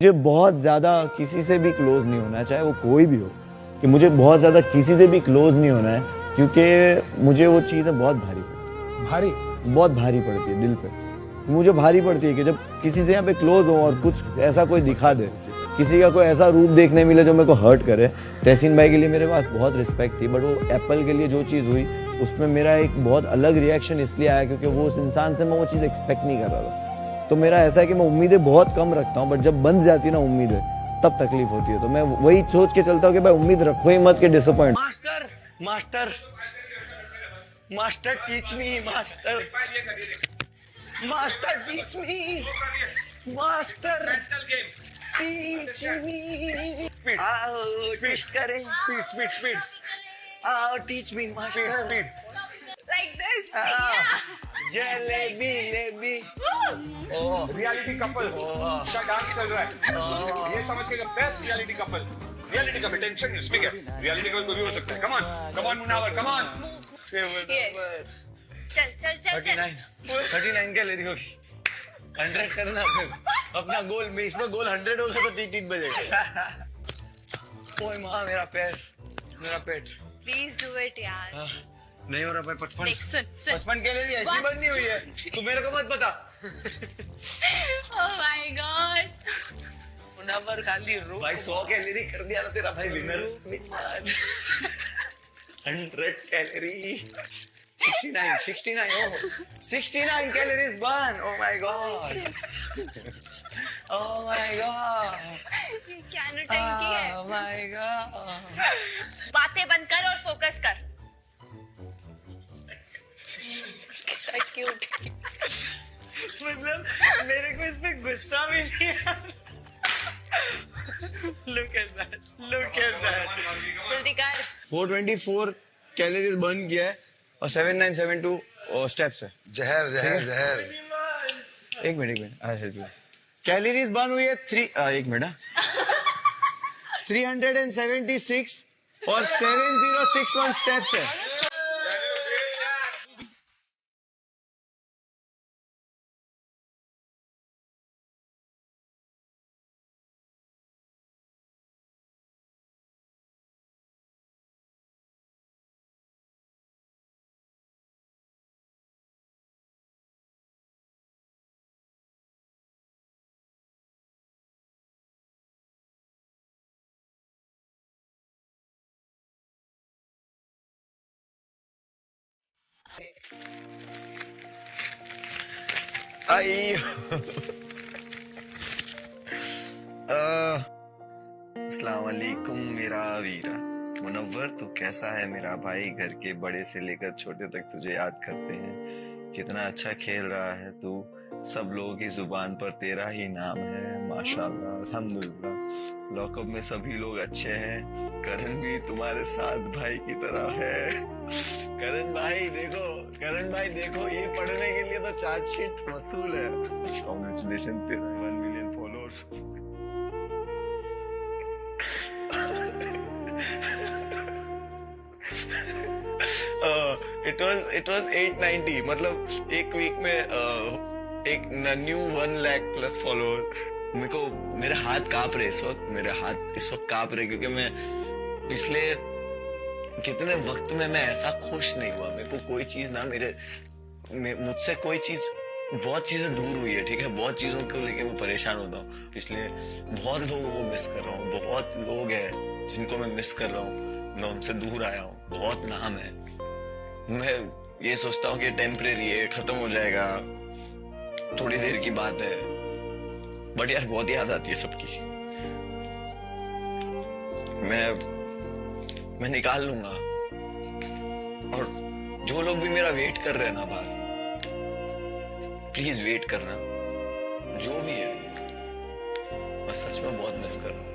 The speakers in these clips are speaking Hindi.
मुझे बहुत ज़्यादा किसी से भी क्लोज़ नहीं होना है, चाहे वो कोई भी हो, कि मुझे बहुत ज़्यादा किसी से भी क्लोज़ नहीं होना है, क्योंकि मुझे वो चीज़ें बहुत भारी पड़ती भारी हैं, बहुत भारी पड़ती है दिल पे। मुझे भारी पड़ती है कि जब किसी से यहाँ पे क्लोज़ हो और कुछ ऐसा कोई दिखा दे, किसी का कोई ऐसा रूप देखने मिले जो मेरे को हर्ट करे। तहसीन भाई के लिए मेरे पास बहुत रिस्पेक्ट थी, बट वो एप्पल के लिए जो चीज़ हुई, उसमें मेरा एक बहुत अलग रिएक्शन इसलिए आया क्योंकि वो उस इंसान से मैं वो चीज़ एक्सपेक्ट नहीं कर रहा था। तो मेरा ऐसा है कि मैं उम्मीदें बहुत कम रखता हूँ, बट जब बंद जाती है ना उम्मीदें, तब तकलीफ होती है। तो मैं वही सोच के चलता हूँ कि भाई उम्मीद रखो ही मत कि disappoint. Master master master teach me master master teach me master teach me आओ टेस्ट करें स्पीड स्पीड स्पीड आओ teach me master speed Like this. Jalebi लेबी रियलिटी कपल का डांस चल रहा है ये समझ के बेस्ट रियलिटी कपल टेंशन इसमें क्या रियलिटी कपल कोई भी हो सकता है come on Munawar come on Yes. चल चल चल चल 39 कैलोरी होगी 100 करना अपना गोल में इसमें गोल 100 होगा तो टीट टीट बजेगा ओए माँ मेरा पेट Please do it यार. नहीं हो रहा भाई 55 देख सुन 55 कैलोरी ऐसी बननी हुई है तू मेरे को मत बता Oh my God. नंबर खाली रो भाई 100 कैलोरी कर दिया ना तेरा भाई winner 100 calorie 69 oh 69 calories burn oh my god ये क्या नौटंकी है? oh my god बातें बंद कर और फोकस कर. Cute. मतलब मेरे को इस पे गुस्सा भी नहीं है look at that जल्दी कर. 424 कैलोरीज बर्न किया है और 7972 स्टेप्स है जहर जहर जहर एक minute I help you calories burn हुई है 1 मिनट 376 और 7061 स्टेप्स है अस्सलाम वालेकुम मेरा वीरा मुनव्वर तू कैसा है मेरा भाई घर के बड़े से लेकर छोटे तक तुझे याद करते हैं कितना अच्छा खेल रहा है तू सब लोगों की जुबान पर तेरा ही नाम है माशाल्लाह अल्हम्दुलिल्लाह लॉकअप में सभी लोग अच्छे हैं करण भी तुम्हारे साथ भाई की तरह है करण भाई देखो ये पढ़ने के लिए तो चार्जशीट वसूल है congratulation 1 million followers it was 890 मतलब एक वीक में एक न्यू 1 लाख प्लस फॉलोअर मेरे हाथ कांप रहे इस वक्त कांप रहे क्योंकि मैं पिछले कितने वक्त में मैं ऐसा खुश नहीं हुआ मेरे को कोई चीज ना मुझसे कोई चीज बहुत चीजें दूर हुई है ठीक है बहुत चीजों को लेके मैं परेशान होता हूँ पिछले बहुत लोगों को मिस कर रहा हूँ बहुत लोग हैं जिनको मैं मिस कर रहा हूँ मैं उनसे दूर आया हूँ बहुत नाम है मैं ये सोचता हूँ कि टेम्परेरी है खत्म हो जाएगा थोड़ी देर की बात है बट यार बहुत याद आती है सबकी मैं निकाल लूंगा और जो लोग भी मेरा वेट कर रहे हैं ना बाहर प्लीज वेट करना जो भी है मैं सच में बहुत मिस कर रहा हूँ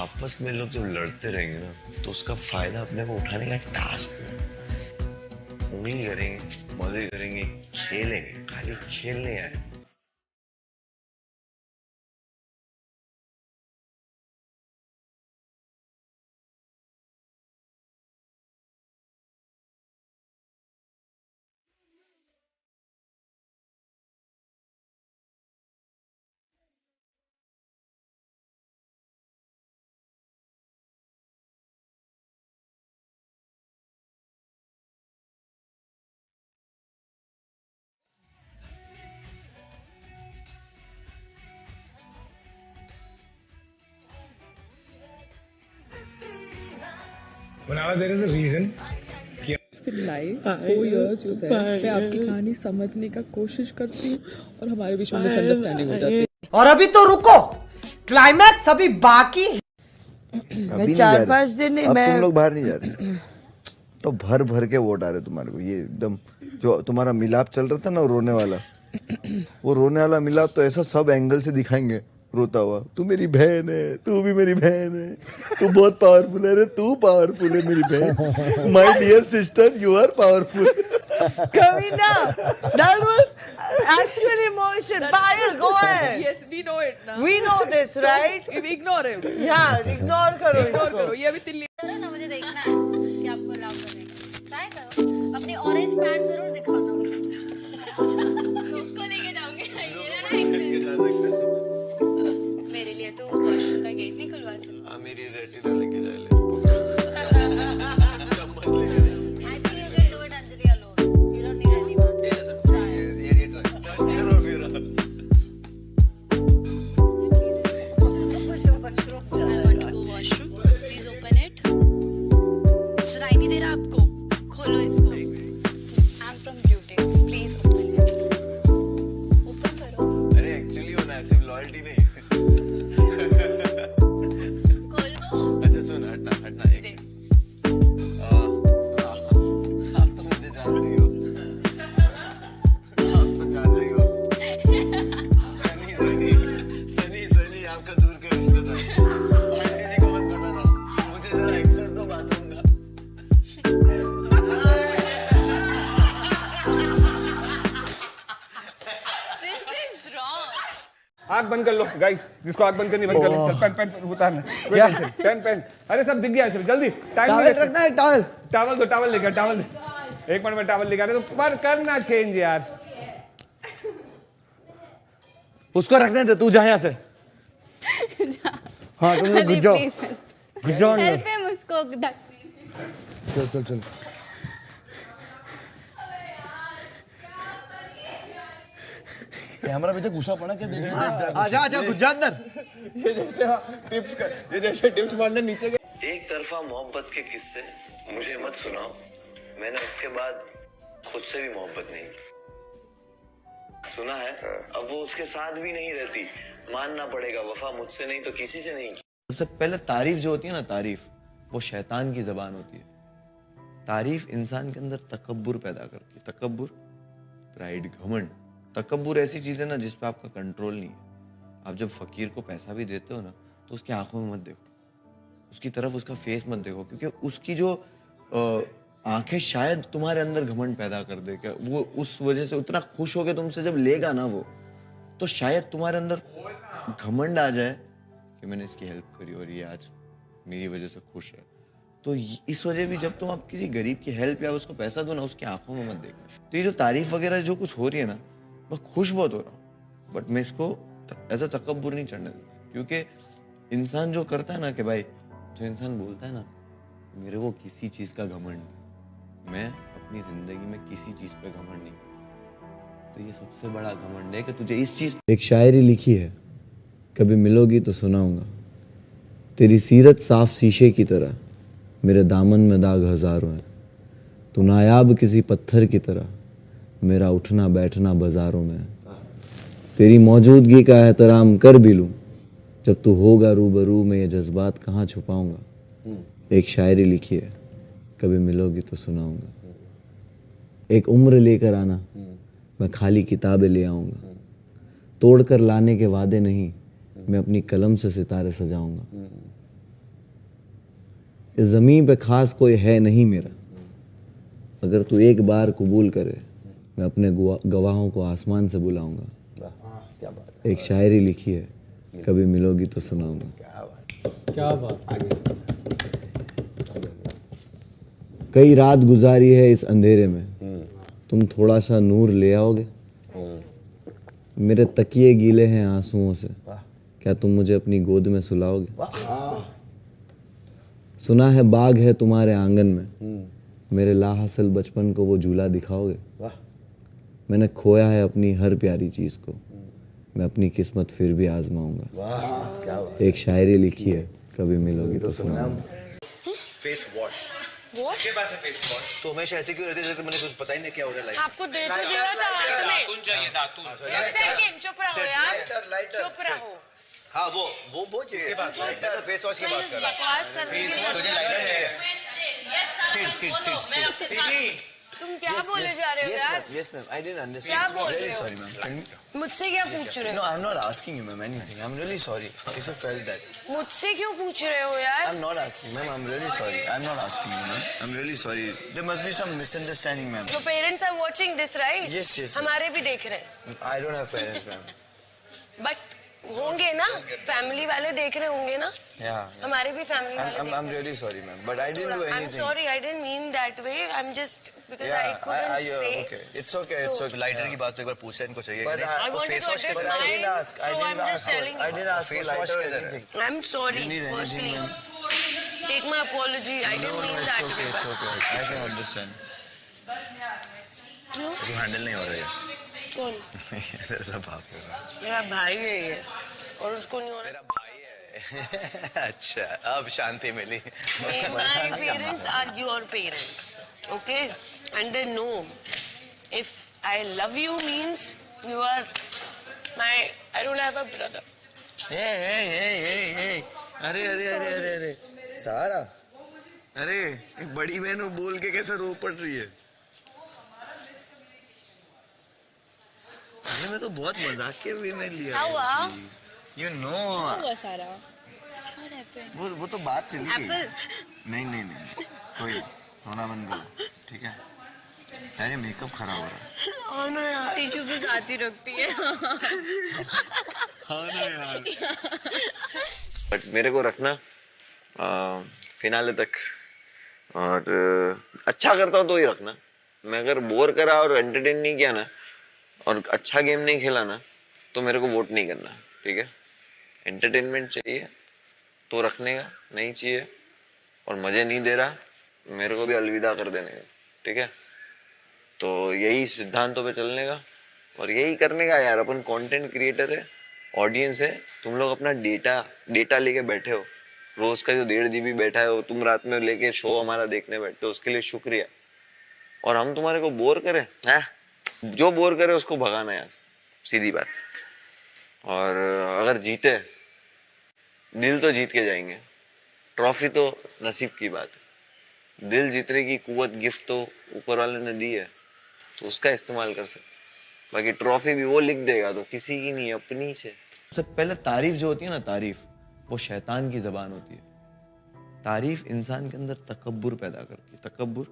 आपस में लोग जब लड़ते रहेंगे ना तो उसका फायदा अपने को उठाने का टास्क है उंगली करेंगे मजे करेंगे खेलेंगे खाली खेलने आए Now there is a reason. Life 4 years you said मैं आपकी कहानी समझने का कोशिश करती हूँ और हमारे बीच में मिसअंडरस्टैंडिंग हो जाती है। और अभी तो रुको, क्लाइमैक्स अभी बाकी है। मैं 4-5 दिन अब तुम लोग बाहर नहीं जा रहे तो भर भर के वोट आ रहे तुम्हारे को। ये एकदम जो तुम्हारा मिलाप चल रहा था ना रोने वाला, वो रोने वाला मिलाप तो ऐसा सब एंगल से दिखाएंगे रोता हुआ। तू मेरी बहन है, तू भी मेरी बहन है, तू बहुत पावरफुल है रे, तू पावरफुल है मेरी बहन। My dear sister you are powerful. Kavina, that was actual emotion. Payal, go ahead. Yes, we know it now. We know this, right? Ignore him. Yeah, ignore करो Ignore इसको. करो, ये अभी तिल्ली करो ना, मुझे देखना है कि आपको अलाउ करेंगे। ट्राई करो, अपनी ऑरेंज पैंट जरूर दिखाना। उसको लेके जाऊंगी ये ना मेरे लिए तो वॉशरूम का गेट नहीं खुलवा सकती। मेरी रेटिना लेके जा ले I think you can do it Anjali alone. You don't need anyone. I want to go washroom. Please open it. सुनाई नहीं दे रहा आपको? खोलो इसको. I'm from beauty. Please open it. Open करो. अरे एक्चुअली वो ना सिर्फ लॉयल्टी नहीं। खोलो. अच्छा सुन, हटना एक। देख. आप तो मुझे जानती हो। आप तो जानती हो। सनी आपका दूर का रिश्तेदार। आंटी जी को मत बताना। मुझे जरा एक्सेस दो बाथरूम का। This is wrong. आग बंद कर लो गाइस, जिसको आग बंद करनी बंद कर लो। चल पेन उतारना। पेन अरे सब दिख गया, चल जल्दी। टाइम रखना है टॉवल। टावल लेकर टावल दे। 1 मिनट में टावल लेकर तो पर करना चेंज यार। उसको रखने दे, तू जा यहाँ से। हाँ तुम लोग घुस जाओ, घुस जाओ अंदर। हेल्प हिम उसको ढक। चल कैमरा भी तो घुसा पड़ा क्या देखने? आजा घुस जा अंदर। ये जैसे टिप्स मारने नीचे गए। एक तरफा मोहब्बत के किस्से मुझे मत सुनाओ। मैंने उसके बाद खुद से भी मोहब्बत नहीं की। सुना है अब वो उसके साथ भी नहीं रहती। मानना पड़ेगा वफा मुझसे नहीं तो किसी से नहीं की। सबसे पहले तारीफ जो होती है ना, तारीफ वो शैतान की जबान होती है। तारीफ इंसान के अंदर तकब्बुर पैदा करती है। तकब्बुर, प्राइड, घमंड। तकब्बुर ऐसी चीज है ना जिस पे आपका कंट्रोल नहीं है। आप जब फकीर को पैसा भी देते हो ना तो उसकी आंखों में मत देखो, उसकी तरफ उसका फेस मत देखो, क्योंकि उसकी जो आंखें शायद तुम्हारे अंदर घमंड पैदा कर दे। क्या वो उस वजह से उतना खुश हो गया तुमसे जब लेगा ना वो, तो शायद तुम्हारे अंदर घमंड आ जाए कि मैंने इसकी हेल्प करी और ये आज मेरी वजह से खुश है। तो इस वजह भी जब तुम आप किसी गरीब की हेल्प या उसको पैसा दो ना, उसकी आंखों में मत देखना। तो ये जो तारीफ वगैरह जो कुछ हो रही है ना, मैं खुश बहुत हो रहा हूँ, बट मैं इसको ऐसा तकब्बुर नहीं चढ़ने दूंगा। क्योंकि इंसान जो करता है ना कि भाई, जो इंसान बोलता है ना मेरे को किसी चीज़ का घमंड नहीं, मैं अपनी जिंदगी में किसी चीज़ पे घमंड नहीं, तो ये सबसे बड़ा घमंड है कि तुझे इस चीज़। एक शायरी लिखी है, कभी मिलोगी तो सुनाऊंगा। तेरी सीरत साफ शीशे की तरह, मेरे दामन में दाग हजारों हैं। तू नायाब किसी पत्थर की तरह, मेरा उठना बैठना बाजारों में। तेरी मौजूदगी का एहतराम कर भी लूं, जब तू होगा रूबरू में ये जज्बात कहाँ छुपाऊंगा। एक शायरी लिखी है, कभी मिलोगी तो सुनाऊंगा। एक उम्र लेकर आना, मैं खाली किताबें ले आऊंगा। तोड़कर लाने के वादे नहीं, मैं अपनी कलम से सितारे सजाऊंगा। इस ज़मीन पे खास कोई है नहीं मेरा, अगर तू एक बार कबूल करे, मैं अपने गवाहों को आसमान से बुलाऊंगा। एक शायरी लिखी है, कभी मिलोगी तो सुनाऊंगा। क्या बात। आगे कई रात गुजारी है इस अंधेरे में, तुम थोड़ा सा नूर ले आओगे। मेरे तकिए गीले हैं आंसुओं से, क्या तुम मुझे अपनी गोद में सुलाओगे। सुना है बाग है तुम्हारे आंगन में, मेरे लाहासिल बचपन को वो झूला दिखाओगे। मैंने खोया है अपनी हर प्यारी चीज को, मैं अपनी किस्मत फिर भी आजमाऊंगा। एक शायरी लिखी है, कभी मिलोगी तो सुनाऊंगा। फेस वॉश इसके पास है फेस वॉश। तो हमेशा ऐसे क्यों रहते जैसे मुझे कुछ पता ही नहीं क्या हो रहा है लाइफ। आपको दे तो दिया था हाथ में। दातुन चाहिए, दातुन। एक सेकंड, चुप रहो यार, चुप रहो। हाँ वो चाहिए। लाइटर फेस वॉश की बात कर रहा हूँ। बकवास करने की तुझे लाइटर चाहिए? तुम क्या बोले जा रहे हो यार? Yes ma'am, I didn't understand. क्या बोल रहे Really हो? sorry ma'am. मुझसे क्या पूछ रहे No, हो? I'm not asking you ma'am anything. I'm really sorry if you felt that. मुझसे क्यों पूछ रहे हो यार? I'm not asking ma'am. I'm really sorry. I'm not asking you ma'am. I'm really sorry. There must be some misunderstanding ma'am. Your parents are watching this, right? Yes, yes, ma'am. हमारे भी देख रहे हैं। I don't have parents ma'am. But होंगे ना, फैमिली वाले देख रहे होंगे ना? Yeah. हमारे भी फैमिली वाले I'm देख really sorry ma'am. But I didn't do I'm anything. sorry, I didn't mean that way. I'm just because I couldn't say. Okay. It's okay. It's okay. Lighter की बात तो एक बार पूछ लेने को चाहिए। I wanted to address mine, so I'm just telling you. I didn't ask for lighter or anything. I'm sorry, You need anything, firstly. ma'am? Take my apology. I didn't mean It's that okay. way. It's okay. I can understand. क्यों? तू हैंडल नहीं हो रही है। कौन? मेरा बाप है। मेरा भाई है ये, और उसको नहीं हो रहा। मेरा भाई है। अच्छा, अब शांति मिली। My parents are your parents, okay? And they know if I love you means you are my. I don't have a brother. ए, अरे सारा, अरे एक बड़ी बहन को बोल के कैसे रो पड़ रही है। अरे मैं तो बहुत मजाक के वे में लिया। How are? You know, सारा वो तो बात चली गई। Apple. नहीं कोई रोना बंद करो, ठीक है? अरे मेकअप खराब हो रहा है। हाँ ना यार। टिश्यू भी साथ ही रखती है। हाँ ना यार। बट मेरे को रखना फिनाले तक, और अच्छा करता हूँ तो ही रखना। मैं अगर बोर करा और एंटरटेन नहीं किया ना, और अच्छा गेम नहीं खेला ना, तो मेरे को वोट नहीं करना, ठीक है? एंटरटेनमेंट चाहिए तो रखने का, नहीं चाहिए और मजे नहीं दे रहा, मेरे को भी अलविदा कर देने का, ठीक है? तो यही सिद्धांतों पे चलने का और यही करने का यार। अपन कंटेंट क्रिएटर है, ऑडियंस है, तुम लोग अपना डेटा लेके बैठे हो, रोज का जो 1.5 GB बैठा है, तुम रात में लेके शो हमारा देखने बैठते हो, उसके लिए शुक्रिया। और हम तुम्हारे को बोर करें, है जो बोर करे उसको भगाना है यहाँ से, सीधी बात। और अगर जीते, दिल तो जीत के जाएंगे, ट्रॉफी तो नसीब की बात है। दिल जीतने की कुव्वत गिफ्ट तो ऊपर वाले ने दी है, तो उसका इस्तेमाल कर सकते। बाकी ट्रॉफी भी वो लिख देगा तो किसी की नहीं, अपनी से। सबसे पहले तारीफ जो होती है ना, तारीफ वो शैतान की जबान होती है। तारीफ इंसान के अंदर तकब्बुर पैदा करती है। तकब्बुर,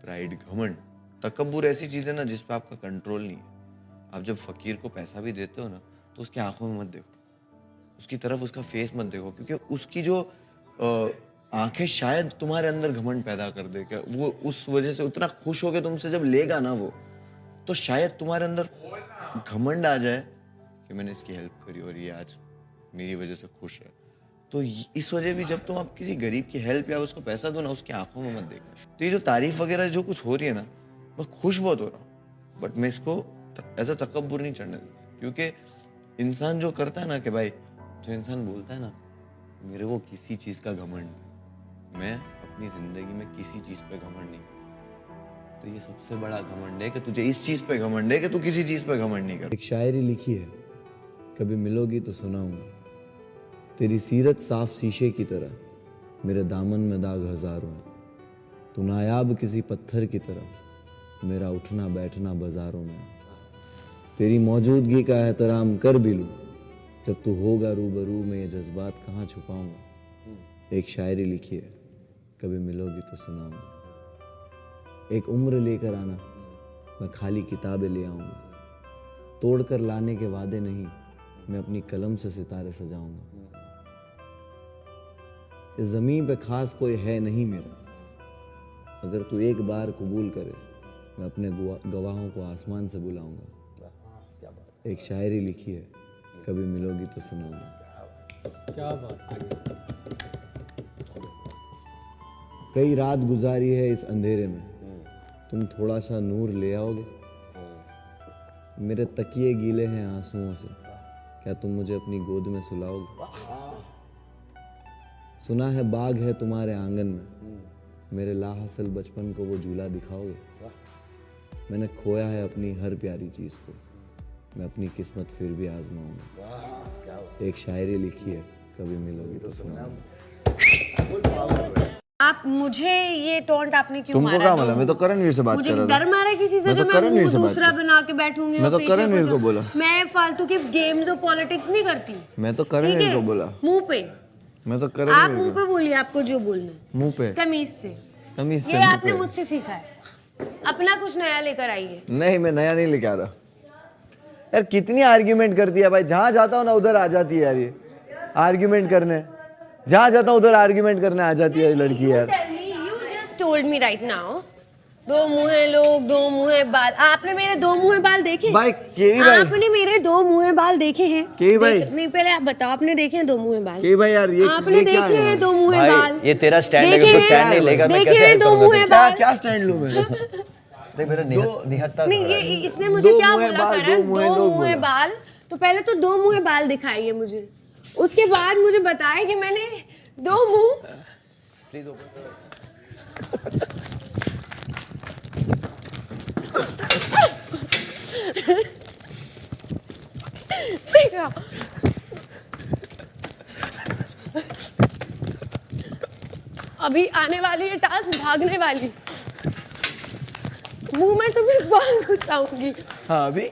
प्राइड, घमंड। तकब्बुर ऐसी चीज है ना जिस पे आपका कंट्रोल नहीं है। आप जब फकीर को पैसा भी देते हो ना, तो उसकी आंखों में मत देखो, उसकी तरफ उसका फेस मत देखो, क्योंकि उसकी जो आंखें शायद तुम्हारे अंदर घमंड पैदा कर दे। क्या वो उस वजह से उतना खुश हो के तुमसे जब लेगा ना वो, तो शायद तुम्हारे अंदर घमंड आ जाए कि मैंने इसकी हेल्प करी और ये आज मेरी वजह से खुश है। तो इस वजह भी जब तुम आप किसी गरीब की हेल्प या उसको पैसा दो ना, उसकी आंखों में मत देखना। तो ये जो तारीफ वगैरह जो कुछ हो रही है ना, मैं खुश बहुत हो रहा हूँ, बट मैं इसको ऐसा तकब्बुर नहीं चढ़ने देता। क्योंकि इंसान जो करता है ना कि भाई, जो इंसान बोलता है ना मेरे को किसी चीज़ का घमंड नहीं, मैं अपनी जिंदगी में किसी चीज़ पे घमंड नहीं, तो ये सबसे बड़ा घमंड है कि तुझे इस चीज़ पे घमंड है कि तू किसी चीज़ पे घमंड नहीं कर। एक शायरी लिखी है, कभी मिलोगी तो सुनाऊंगा। तेरी सीरत साफ शीशे की तरह, मेरे दामन में दाग हजारों हैं। तू नायाब किसी पत्थर की तरह, मेरा उठना बैठना बाजारों में। तेरी मौजूदगी का एहतराम कर भी लूं, जब तू होगा रूबरू में ये जज्बात कहाँ छुपाऊंगा। एक शायरी लिखी है, कभी मिलोगी तो सुनाऊंगा। एक उम्र लेकर आना, मैं खाली किताबें ले आऊंगा। तोड़कर लाने के वादे नहीं, मैं अपनी कलम से सितारे सजाऊंगा। इस ज़मीन पे खास कोई है नहीं मेरा, अगर तू एक बार कबूल करे, मैं अपने गवाहों को आसमान से बुलाऊंगा। एक शायरी लिखी है, कभी मिलोगी तो सुनाऊंगा। क्या बात है। कई रात गुजारी है इस अंधेरे में, तुम थोड़ा सा नूर ले आओगे। मेरे तकिए गीले हैं आंसुओं से, क्या तुम मुझे अपनी गोद में सुलाओगे। सुना है बाग है तुम्हारे आंगन में, मेरे लाहासिल बचपन को वो झूला दिखाओगे? मैंने खोया है अपनी हर प्यारी चीज को, मैं अपनी किस्मत फिर भी आजमाऊंगा। एक शायरी लिखी है, कभी मिलोगी तो सुनाऊंगा। आप मुझे ये टोंट आपने क्यों तुमको मारा? क्या मालूम? मैं तो करणवीर से बात मुझे कर रहा डर था। मारा किसी से मैं जो तो मैं करणवीर मुंह से बात दूसरा कर- बना के बैठूंगी मैं और तो पीछे करणवीर कुछ- को बोला। मैं फालतू के गेम्स और पॉलिटिक्स नहीं करती। मैं तो ठीक करणवीर है? को बोला। मुंह पे मैं तो आप करणवीर मुंह को पे बोलिए, आपको जो बोलना है मुंह पे तमीज से। तमीज से ये मुंह आपने पे। मुझसे सीखा है, अपना कुछ नया लेकर आइए। नहीं, मैं नया नहीं लेके आ रहा यार। कितनी आर्ग्यूमेंट करती है भाई, जहां जाता हूँ ना उधर आ जाती है यार ये आर्ग्यूमेंट करने। जहां जाता हूँ उधर आर्ग्यूमेंट करने आ जाती है ये लड़की यार। You just told me right now, दो मुँहे लोग, दो मुँहे बाल। आपने मेरे दो मुँहे बाल देखे? भाई केवी भाई, आपने मेरे दो मुँहे बाल देखे हैं? केवी भाई। नहीं, पहले आप बताओ, आपने देखे हैं दो मुँहे बाल? के भाई यार ये आपने क्या देखे है हैं यार? दो मुँहे भाई बाल? ये तेरा स्टैंड है, देखे अगर तू हैं? स्टैंड नहीं लेगा मैं देखे कैसे हैं हेल्प दो करूंगा मुँहे तुझे? क्या बाल? क्या स्टैंड लूं मैं? देख मेरा निहत्ता नहीं, ये इसने मुझे दो क्या मुँहे बोला बाल, करण? दो मुँहे दो लोग मुँहे बोला। बाल। तो पहले तो दो मुँहे बाल दिखाइए मुझे, उसके बाद मुझे बताए कि मैंने दो मुँह। देखा? अभी आने वाली है टास्क भागने वाली। मुंह में तुम्हें बाल घुसाऊंगी। हाँ अभी